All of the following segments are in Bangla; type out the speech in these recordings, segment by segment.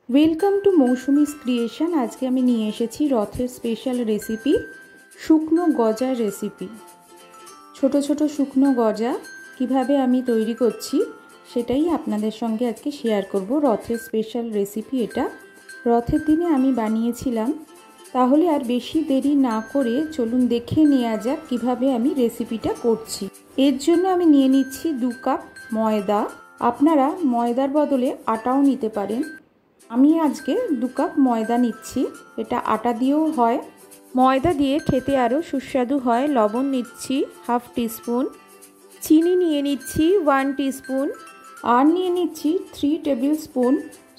Welcome to Mousumi's creation. আজকে আমি নিয়ে এসেছি রথের স্পেশাল রেসিপি, শুকনো গজার রেসিপি। ছোট ছোট শুকনো গজা কিভাবে আমি তৈরি করছি সেটাই আপনাদের সঙ্গে আজকে শেয়ার করব। রথের স্পেশাল রেসিপি এটা, রথের দিনে আমি বানিয়েছিলাম। তাহলে আর বেশি দেরি না করে চলুন দেখে নেওয়া যাক কিভাবে আমি রেসিপিটা করছি। এর জন্য আমি নিয়ে নিচ্ছি 2 কাপ ময়দা। আপনারা ময়দার বদলে আটাও নিতে পারেন। আমি আজকে 2 কাপ ময়দা নিচ্ছি। এটা আটা দিয়েও হয়, ময়দা দিয়ে খেতে আরও সুস্বাদু হয়। লবণ নিচ্ছি 1/2 টিস্পুন, চিনি নিয়ে নিচ্ছি 1 টিস্পুন, আর নিয়ে নিচ্ছি 3 টেবিল স্পুন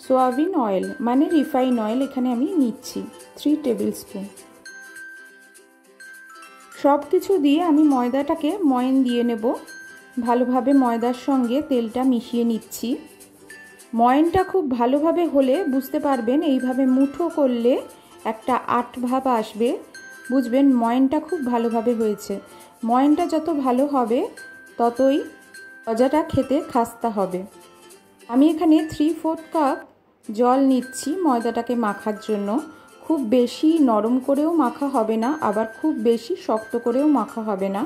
সয়াবিন অয়েল মানে রিফাইন অয়েল। এখানে আমি নিচ্ছি 3 টেবিল স্পুন। সব কিছু দিয়ে আমি ময়দাটাকে ময়ান দিয়ে নেব। ভালোভাবে ময়দার সঙ্গে তেলটা মিশিয়ে নিচ্ছি। ময়ানটা খুব ভালোভাবে হলে বুঝতে পারবেন, এইভাবে মুঠো করলে একটা আট ভাব আসবে, বুঝবেন ময়ানটা খুব ভালোভাবে হয়েছে। ময়ানটা যত ভালো হবে ততই গজাটা খেতে খাস্তা হবে। আমি এখানে 3/4 কাপ জল নিচ্ছি ময়দাটাকে মাখার জন্য। খুব বেশি নরম করেও মাখা হবে না, আবার খুব বেশি শক্ত করেও মাখা হবে না।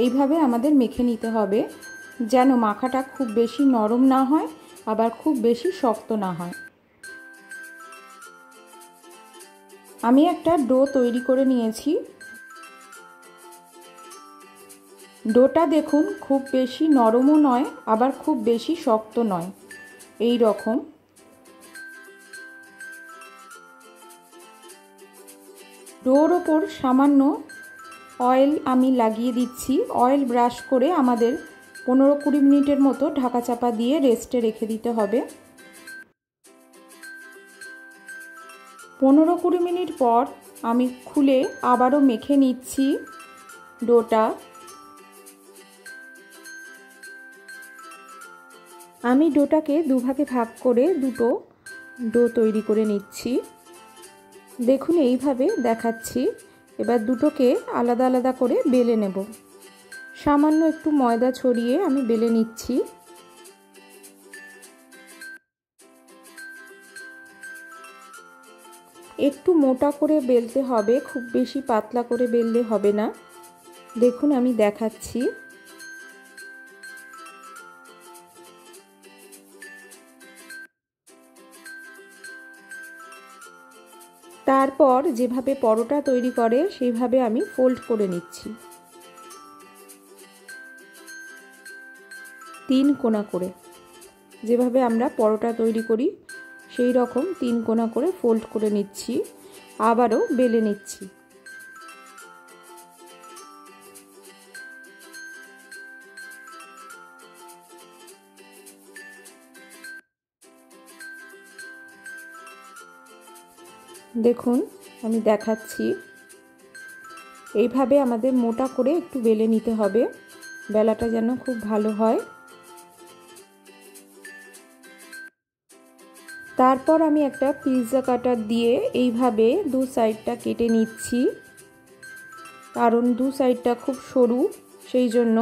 এইভাবে আমাদের মেখে নিতে হবে, যেন মাখাটা খুব বেশি নরম না হয় আবার খুব বেশি শক্ত না হয়। আমি একটা ডো তৈরি করে নিয়েছি। ডোটা দেখুন খুব বেশি নরমও নয় আবার খুব বেশি শক্ত নয়, এই রকম। ডোর ওপর সামান্য অয়েল আমি লাগিয়ে দিচ্ছি। অয়েল ব্রাশ করে আমাদের 15-20 মিনিটের মতো ঢাকা চাপা দিয়ে রেস্টে রেখে দিতে হবে। 15-20 মিনিট পর আমি খুলে আবারও মেখে নিচ্ছি ডোটা। আমি ডোটাকে দুভাগে ভাগ করে দুটো ডো তৈরি করে নিচ্ছি। দেখুন এইভাবে দেখাচ্ছি। এবার দুটোকে আলাদা আলাদা করে বেলে নেব। সামান্য একটু ময়দা ছড়িয়ে আমি বেলে নিচ্ছি। একটু মোটা করে বেলতে হবে, খুব বেশি পাতলা করে বেললে হবে না। দেখুন আমি দেখাচ্ছি। তারপর যেভাবে পরোটা তৈরি করে সেইভাবে আমি ফোল্ড করে নিচ্ছি, 3 কোণা করে। যেভাবে আমরা পরোটা তৈরি করি সেই রকম 3 কোণা করে ফোল্ড করে নিচ্ছি, আবারও বেলে নিচ্ছি। দেখুন আমি দেখাচ্ছি। এইভাবে আমাদের মোটা করে একটু বেলে নিতে হবে, বেলাটা যেন খুব ভালো হয়। তারপর আমি একটা পিৎজা কাটার দিয়ে এইভাবে 2 সাইডটা কেটে নিচ্ছি, কারণ 2 সাইডটা খুব সরু সেই জন্য।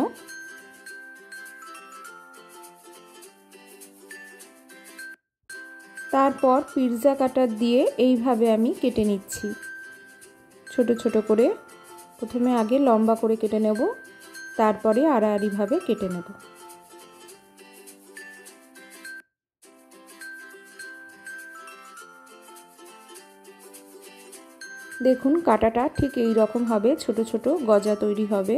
তারপর পিৎজা কাটার দিয়ে এইভাবে আমি কেটে নিচ্ছি ছোট ছোট করে। প্রথমে আগে লম্বা করে কেটে নেব, তারপরে আড়াআড়িভাবে কেটে নেব। দেখুন কাটাটা ঠিক এই রকম হবে, ছোট ছোট গজা তৈরি হবে।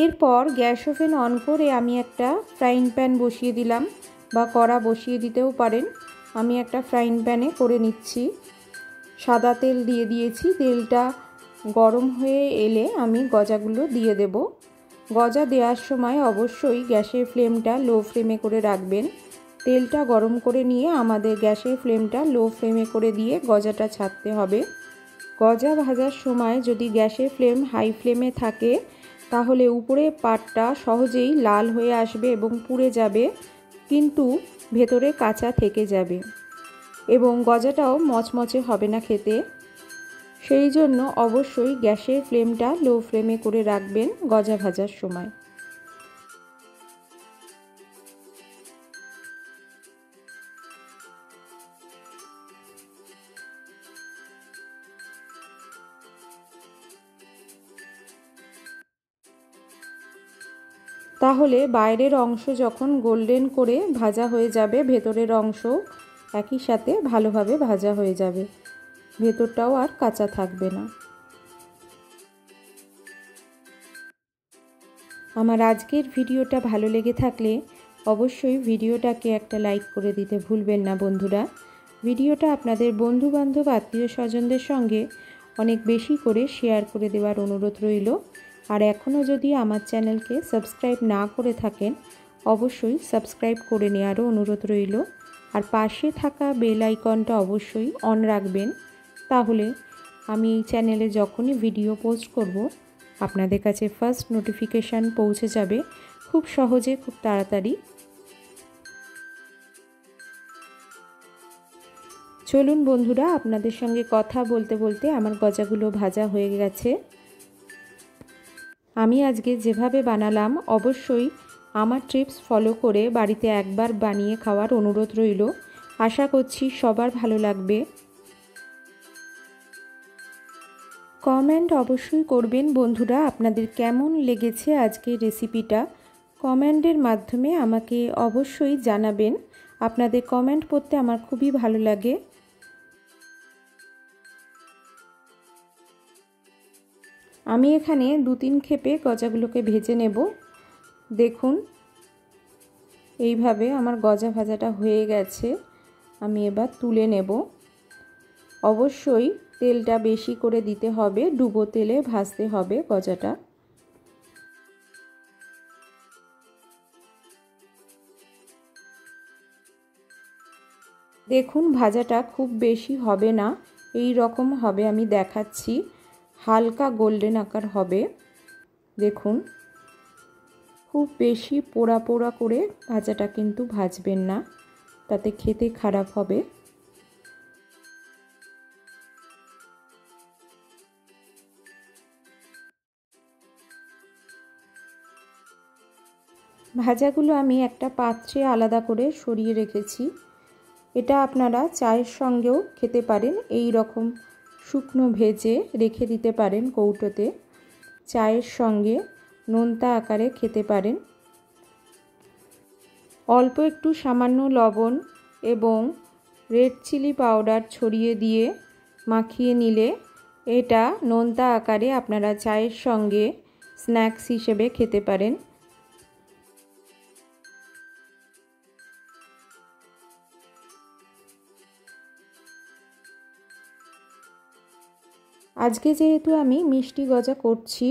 এরপর গ্যাস ওভেন অন করে আমি একটা ফ্রাইং প্যান বসিয়ে দিলাম, বা কড়া বসিয়ে দিতেও পারেন। আমি একটা ফ্রাইং প্যানে করে নিচ্ছি। সাদা তেল দিয়ে দিয়েছি। তেলটা গরম হয়ে এলে আমি গজাগুলো দিয়ে দেব। গজা দেওয়ার সময় অবশ্যই গ্যাসের ফ্লেমটা লো ফ্লেমে করে রাখবেন। তেলটা গরম করে নিয়ে আমাদের গ্যাসের ফ্লেমটা লো ফ্লেমে করে দিয়ে গজাটা ছাড়তে হবে। গজা ভাজার সময় যদি গ্যাসের ফ্লেম হাই ফ্লেমে থাকে তাহলে উপরে পাটটা সহজেই লাল হয়ে আসবে এবং পুড়ে যাবে, কিন্তু ভেতরে কাঁচা থেকে যাবে এবং গজাটাও মচমচে হবে না খেতে। সেই জন্য অবশ্যই গ্যাসের ফ্লেমটা লো ফ্লেমে করে রাখবেন গজা ভাজার সময়। তাহলে বাইরের অংশ যখন গোল্ডেন করে ভাজা হয়ে যাবে, ভেতরের অংশ একই সাথে ভালোভাবে ভাজা হয়ে যাবে, ভেতরটাও আর কাঁচা থাকবে না। আমার আজকের ভিডিওটা ভালো লেগে থাকলে অবশ্যই ভিডিওটাকে একটা লাইক করে দিতে ভুলবেন না বন্ধুরা। ভিডিওটা আপনাদের বন্ধুবান্ধব আত্মীয় স্বজনদের সঙ্গে অনেক বেশি করে শেয়ার করে দেওয়ার অনুরোধ রইল। আর এখনও যদি আমার চ্যানেলকে সাবস্ক্রাইব না করে থাকেন অবশ্যই সাবস্ক্রাইব করে নেওয়ারও অনুরোধ রইল। আর পাশে থাকা বেল আইকনটা অবশ্যই অন রাখবেন, তাহলে আমি এই চ্যানেলে যখনই ভিডিও পোস্ট করব আপনাদের কাছে ফার্স্ট নোটিফিকেশান পৌঁছে যাবে খুব সহজে, খুব তাড়াতাড়ি। চলুন বন্ধুরা, আপনাদের সঙ্গে কথা বলতে বলতে আমার গজাগুলো ভাজা হয়ে গেছে। আমি আজকে যেভাবে বানালাম অবশ্যই আমার টিপস ফলো করে বাড়িতে একবার বানিয়ে খাওয়ার অনুরোধ রইল। আশা করছি সবার ভালো লাগবে। কমেন্ট অবশ্যই করবেন বন্ধুরা, আপনাদের কেমন লেগেছে আজকের রেসিপিটা। কমেন্টের মাধ্যমে আমাকে অবশ্যই জানাবেন। আপনাদের কমেন্ট পড়তে আমার খুবই ভালো লাগে। আমি এখানে 2-3 খেপে গজাগুলোকে ভেজে নেব। দেখুন এইভাবে আমার গজা ভাজাটা হয়ে গেছে, আমি এবার তুলে নেব। অবশ্যই তেলটা বেশি করে দিতে হবে, ডুবো তেলে ভাজতে হবে গজাটা। দেখুন ভাজাটা খুব বেশি হবে না, এই রকম হবে, আমি দেখাচ্ছি, হালকা গোল্ডেন আকার হবে। দেখুন খুব বেশি পোড়া পোড়া করে ভাজাটা কিন্তু ভাজবেন না, তাতে খেতে খারাপ হবে। ভাজাগুলো আমি একটা পাত্রে আলাদা করে সরিয়ে রেখেছি। এটা আপনারা চায়ের সঙ্গেও খেতে পারেন, এই রকম শুকনো ভেজে রেখে দিতে পারেন কৌটোতে, চায়ের সঙ্গে নোনতা আকারে খেতে পারেন। অল্প একটু সামান্য লবণ এবং রেড চিলি পাউডার ছড়িয়ে দিয়ে মাখিয়ে নিলে এটা নোনতা আকারে আপনারা চায়ের সঙ্গে স্ন্যাক্স হিসেবে খেতে পারেন। আজকে যেহেতু আমি মিষ্টি গজা করছি,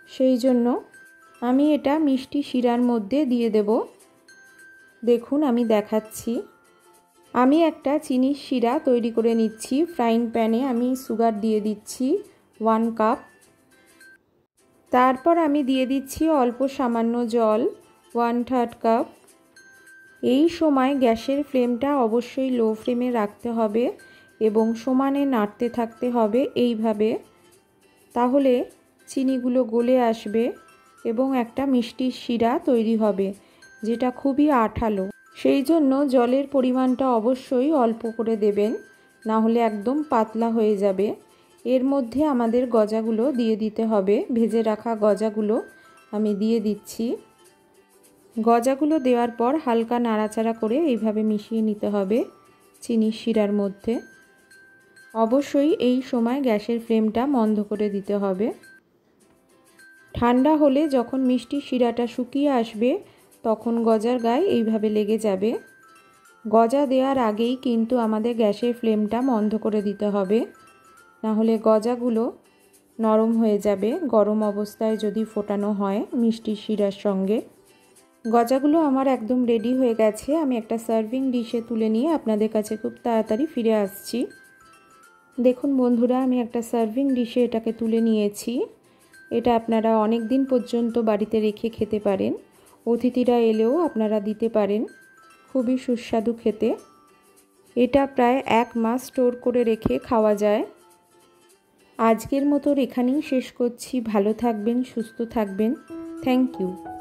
সেই জন্য আমি এটা মিষ্টি শিরার মধ্যে দিয়ে দেব। দেখুন আমি দেখাচ্ছি, আমি একটা চিনির শিরা তৈরি করে নিচ্ছি। ফ্রাইং প্যানে আমি সুগার দিয়ে দিচ্ছি 1 কাপ। তারপর আমি দিয়ে দিচ্ছি অল্প সামান্য জল 1/3 কাপ। এই সময় গ্যাসের ফ্লেমটা অবশ্যই লো ফ্লেমে রাখতে হবে এবং সমানে নাড়তে থাকতে হবে এইভাবে, তাহলে চিনিগুলো গলে আসবে এবং একটা মিষ্টির শিরা তৈরি হবে যেটা খুবই আঠালো। সেই জন্য জলের পরিমাণটা অবশ্যই অল্প করে দেবেন, না হলে একদম পাতলা হয়ে যাবে। এর মধ্যে আমাদের গজাগুলো দিয়ে দিতে হবে, ভেজে রাখা গজাগুলো আমি দিয়ে দিচ্ছি। গজাগুলো দেওয়ার পর হালকা নাড়াচাড়া করে এইভাবে মিশিয়ে নিতে হবে চিনির শিরার মধ্যে। অবশ্যই এই সময় গ্যাসের ফ্লেমটা বন্ধ করে দিতে হবে। ঠান্ডা হলে যখন মিষ্টি শিরাটা শুকিয়ে আসবে তখন গজার গায়ে এইভাবে লেগে যাবে। গজা দেওয়ার আগেই কিন্তু আমাদের গ্যাসের ফ্লেমটা বন্ধ করে দিতে হবে, না হলে গজাগুলো নরম হয়ে যাবে গরম অবস্থায় যদি ফোটানো হয় মিষ্টি শিরার সঙ্গে। গজাগুলো আমার একদম রেডি হয়ে গেছে, আমি একটা সার্ভিং ডিশে তুলে নিয়ে আপনাদের কাছে খুব তাড়াতাড়ি ফিরে আসছি। দেখুন বন্ধুরা, আমি একটা সার্ভিং ডিশে এটাকে তুলে নিয়েছি। এটা আপনারা অনেক দিন পর্যন্ত বাড়িতে রেখে খেতে পারেন, অতিথিরা এলেও আপনারা দিতে পারেন। খুবই সুস্বাদু খেতে। এটা প্রায় 1 মাস স্টোর করে রেখে খাওয়া যায়। আজকের মতো এখানেই শেষ করছি। ভালো থাকবেন, সুস্থ থাকবেন। Thank you.